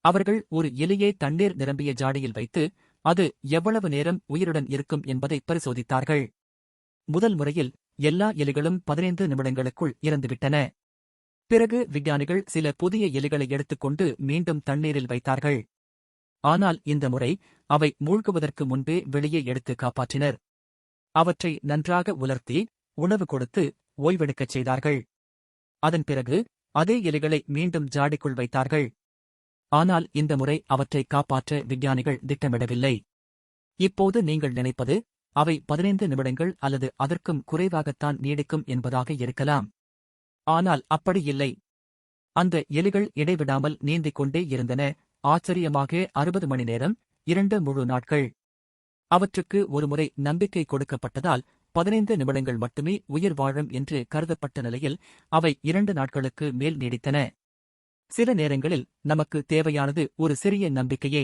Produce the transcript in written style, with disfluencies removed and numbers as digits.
அவர்கள் ஒரு எலியை தண்ணீர் நிரம்பிய ஜாடியில் வைத்து அது எவ்வளவு நேரம் உயிருடன் இருக்கும் என்பதை பரிசோதித்தார்கள். முதல் முறையில் எல்லா எலிகளும் 15 நிமிடங்களுக்குள் இறந்துவிட்டன. பிறகு விஞ்ஞானிகள் சில புதிய எலிகளை எடுத்துக்கொண்டு மீண்டும் தண்ணீரில் வைத்தார்கள். ஆனால் இந்த முறை அவை மூழ்குவதற்கு முன்பே வெளியே எடுத்து காப்பாற்றினர். அவற்றை நன்றாக உலர்த்தி உணவு கொடுத்து ஓய்வெடுக்கச் செய்தார்கள். அதன் பிறகு அதே எலிகளை மீண்டும் ஜாடிக்குள் வைத்தார்கள். ஆனால் இந்த முறை அவற்றை காப்பாற்ற விஞ்ஞானிகள் திட்டமிடவில்லை. இப்போது நீங்கள் நினைப்பது அவை 15 நிமிடங்கள் அல்லது அதற்கும் குறைவாகத்தான் நீடிக்கும் என்பதாக இருக்கலாம். ஆனால் அப்படி இல்லை. அந்த எலிகள் இடைவிடாமல் நீந்திக் கொண்டே இருந்தன. ஆச்சரியமாக 60 மணி நேரம், 2 முழு நாட்கள். அவற்றுக்கு ஒருமுறை நம்பிக்கை கொடுக்கப்பட்டதால் 15 நிமிடங்கள் மட்டுமே உயிர் வாழும் என்று கருதப்பட்ட நிலையில் அவை 2 நாட்களுக்கு மேல் நீடித்தன. சில நேரங்களில் நமக்கு தேவையானது ஒரு சிறிய நம்பிக்கையே.